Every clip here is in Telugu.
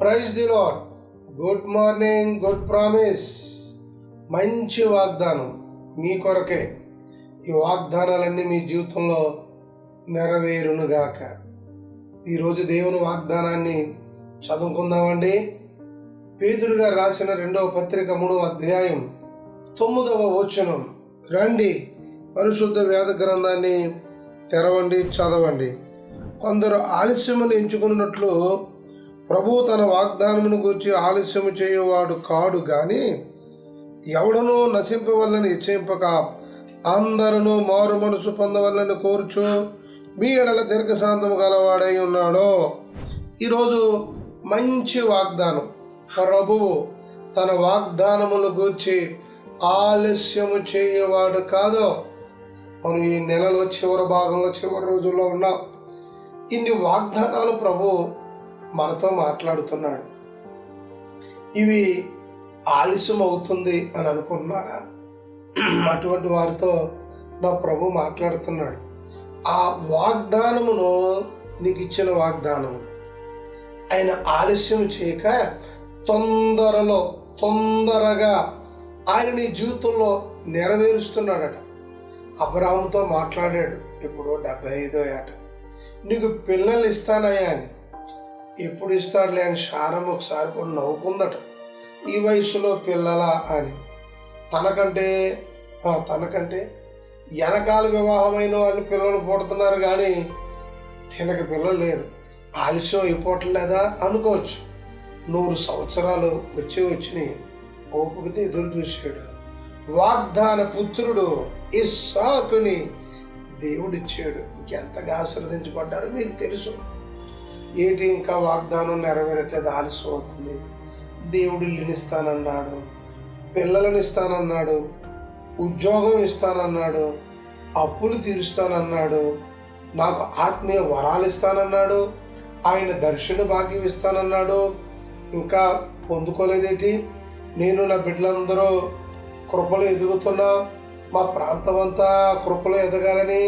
Praise the Lord. Good morning. Good promise. మంచి వాగ్దానం మీ కొరకే. ఈ వాగ్దానాలన్నీ మీ జీవితంలో నెరవేరునుగాక. ఈరోజు దేవుని వాగ్దానాన్ని చదువుకుందామండి. పేతురు గారు రాసిన 2వ పత్రిక 3వ అధ్యాయం 9వ వచనం. రండి, పరిశుద్ధ వేద గ్రంథాన్ని తెరవండి, చదవండి. కొందరు ఆలస్యమును ఎంచుకున్నట్లు ప్రభువు తన వాగ్దానమును గురించి ఆలస్యము చేయువాడు కాడు గాని ఎవడనూ నశింపవల్లని ఇచ్చింపక అందరూ మారు మనసు పొందవల్లని కోరుచు మీ ఎడల దీర్ఘశాంతము గలవాడై ఉన్నాడు. ఈరోజు మంచి వాగ్దానం. ప్రభువు తన వాగ్దానమును గూర్చి ఆలస్యము చేయవాడు కాదు. మనం ఈ నెలలో చివరి భాగంలో, చివరి రోజుల్లో ఉన్నాం. ఇన్ని వాగ్దానాలు ప్రభు మనతో మాట్లాడుతున్నాడు. ఇవి ఆలస్యం అవుతుంది అని అనుకుంటున్నారా? అటువంటి వారితో నా ప్రభు మాట్లాడుతున్నాడు. ఆ వాగ్దానమును, నీకు ఇచ్చిన వాగ్దానము ఆయన ఆలస్యం చేయక తొందరగా ఆయన నీ జీవితంలో నెరవేరుస్తున్నాడట. అబ్రాహాముతో మాట్లాడాడు. ఇప్పుడు 75వ ఏట. నీకు పిల్లలు ఇస్తానయ్యా అని. ఎప్పుడు ఇస్తాడులే అని శారమ్మ ఒకసారి కూడా నవ్వుకుందట. ఈ వయసులో పిల్లలా అని. తనకంటే వెనకాల వివాహమైన వాళ్ళు పిల్లలు పుడుతున్నారు కానీ తినక పిల్లలు లేరు. ఆలస్యం అయిపోవట్లేదా అనుకోవచ్చు. 100 సంవత్సరాలు వచ్చినాయి. ఓపికతో ఎదురు చూశాడు. వాగ్దాన పుత్రుడు ఇస్సాకుని దేవుడిచ్చాడు. ఎంతగా ఆశీర్వదించబడ్డారో మీకు తెలుసు. ఏంటి ఇంకా వాగ్దానం నెరవేరట్లేదు, ఆలస్యం అవుతుంది. దేవుడు ఇల్లుని ఇస్తానన్నాడు, పిల్లలను ఇస్తానన్నాడు, ఉద్యోగం ఇస్తానన్నాడు, అప్పులు తీరుస్తానన్నాడు, నాకు ఆత్మీయ వరాలు ఇస్తానన్నాడు, ఆయన దర్శన భాగ్యం ఇస్తానన్నాడు. ఇంకా పొందుకోలేదేంటి? నేను నా బిడ్డలందరూ కృపలో ఎదుగుతున్నా, మా ప్రాంతం అంతా కృపలో ఎదగాలని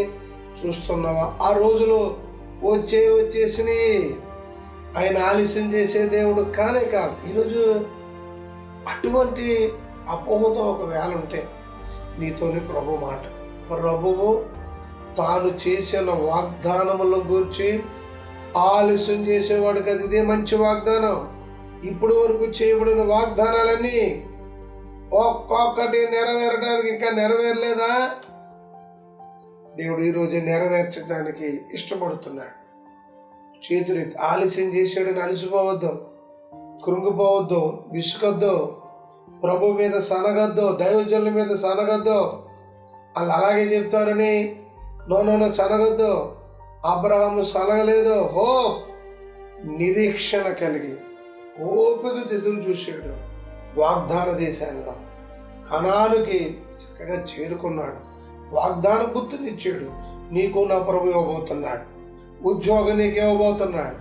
చూస్తున్నావా? ఆ రోజులు వచ్చేసిని. ఆయన ఆలస్యం చేసే దేవుడు కానే కాదు. ఈరోజు అటువంటి అపోహతో ఒకవేళ ఉంటే నీతోని ప్రభు మాట. ప్రభువు తాను చేసిన వాగ్దానముల గురించి ఆలస్యం చేసేవాడు కదా. ఇదే మంచి వాగ్దానం. ఇప్పటి వరకు చేయబడిన వాగ్దానాలన్నీ ఒక్కొక్కటి నెరవేరడానికి ఇంకా నెరవేరలేదా? దేవుడు ఈరోజు నెరవేర్చడానికి ఇష్టపడుతున్నాడు. చేతులెత్తి ఆలస్యం చేసాడని అలసిపోవద్దు, కృంగిపోవద్దు, విసుకొద్దు, ప్రభు మీద సనగద్దు, దైవజనుల మీద సనగద్దు. వాళ్ళు అలాగే చెప్తారని నో చనగద్దు. అబ్రహాము సనగలేదు. నిరీక్షణ కలిగి ఓపిక ఎదురు చూశాడు. వాగ్దాన దేశాల్లో కనానుకి చక్కగా చేరుకున్నాడు. వాగ్దాన గుర్తునిచ్చాడు. నీకు నా ప్రభు ఇవ్వబోతున్నాడు. ఉద్యోగం నీకు ఇవ్వబోతున్నాడు.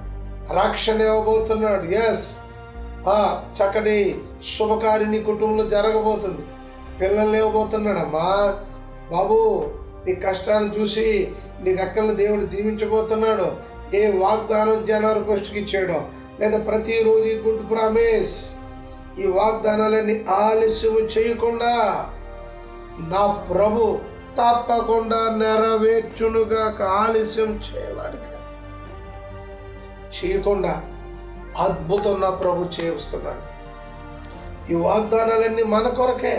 రక్షణ ఇవ్వబోతున్నాడు. ఎస్, చక్కటి శుభకార్యం నీ కుటుంబంలో జరగబోతుంది. పిల్లల్ని ఇవ్వబోతున్నాడమ్మా. బాబు, నీ కష్టాన్ని చూసి నీ రెక్కలను దేవుడు దీవించబోతున్నాడు. ఏ వాగ్దానం జనవరి 1కి ఇచ్చాడో, లేదా ప్రతిరోజు ఈ గుడ్ ప్రామిస్, ఈ వాగ్దానాలన్నీ ఆలస్యం చేయకుండా నా ప్రభు తప్పకుండా నెరవేర్చునుగా. ఆలస్యం చేయకుండా అద్భుతం నా ప్రభు చేస్తున్నాడు. ఈ వాగ్దానాలన్నీ మన కొరకే,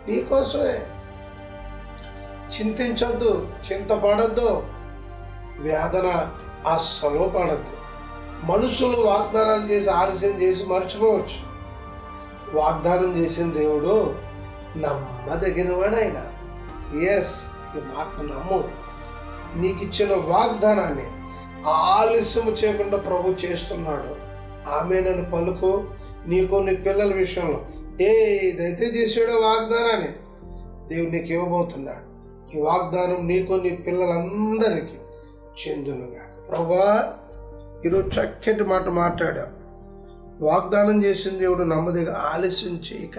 నీకోసమే. చింతించొద్దు, చింతపడద్దు, వేదన అస్సలు పడద్దు. మనుషులు వాగ్దానాలు చేసి ఆలస్యం చేసి మర్చిపోవచ్చు. వాగ్దానం చేసిన దేవుడు నమ్మదగినవాడు ఆయన. ఎస్, ఈ మాట నమ్ము. నీకు ఇచ్చిన వాగ్దానాన్ని ఆలస్యం చేయకుండా ప్రభు చేస్తున్నాడు. ఆమేనని పలుకు. నీకు నీ పిల్లల విషయంలో ఏదైతే చేసాడో వాగ్దానాన్ని దేవుడు నీకు ఇవ్వబోతున్నాడు. ఈ వాగ్దానం నీకు నీ పిల్లలందరికీ చెందునుగా. ప్రభువా, ఈరోజు చక్కటి మాట మాట్లాడా. వాగ్దానం చేసిన దేవుడు నమ్మదిగా ఆలస్యం చేయక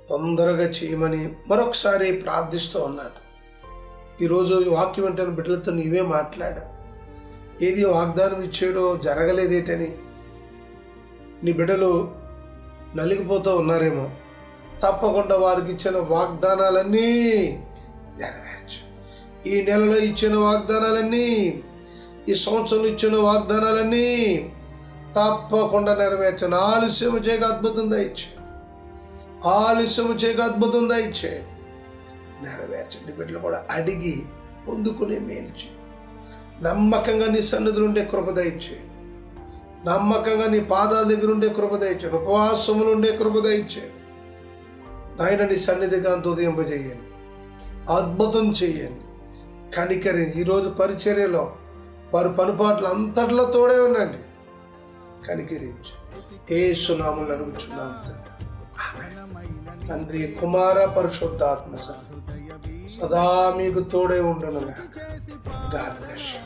తొందరగా చేయమని మరొకసారి ప్రార్థిస్తూ ఉన్నాడు. ఈరోజు ఈ వాక్యం వెంటనే బిడ్డలతో నీవే మాట్లాడా. ఏది వాగ్దానం ఇచ్చాడో జరగలేదేటని నీ బిడ్డలు నలిగిపోతూ ఉన్నారేమో, తప్పకుండా వారికి ఇచ్చిన వాగ్దానాలన్నీ నెరవేర్చు. ఈ నెలలో ఇచ్చిన వాగ్దానాలన్నీ, ఈ సంవత్సరం ఇచ్చిన వాగ్దానాలన్నీ తప్పకుండా నెరవేర్చను. ఆలస్యము చేయక అద్భుతం దయచే, ఆలస్యము చేయక అద్భుతం దయచే. నెరవేర్చండి. బిడ్డలు కూడా అడిగి పొందుకునే మేల్చి, నమ్మకంగా నీ సన్నిధులు ఉండే కృప దయచే, నమ్మకంగా నీ పాదాల దగ్గర ఉండే కృప దయచే, ఉపవాసములు ఉండే కృప దయచే. నాయన నీ సన్నిధిగా ఉదయింపజేయండి, అద్భుతం చేయండి, కనికరించి ఈరోజు పరిచర్యలో వారి పనిపాట్లు అంతట్లో తోడే ఉండండి. కనికరించు. యేసు నామములో అడుగుచున్నాము తండ్రి, ఆమేన్. తండ్రి, కుమార, పరిశుద్ధాత్మ సదా మీకు తోడే ఉండును గాక. God bless you.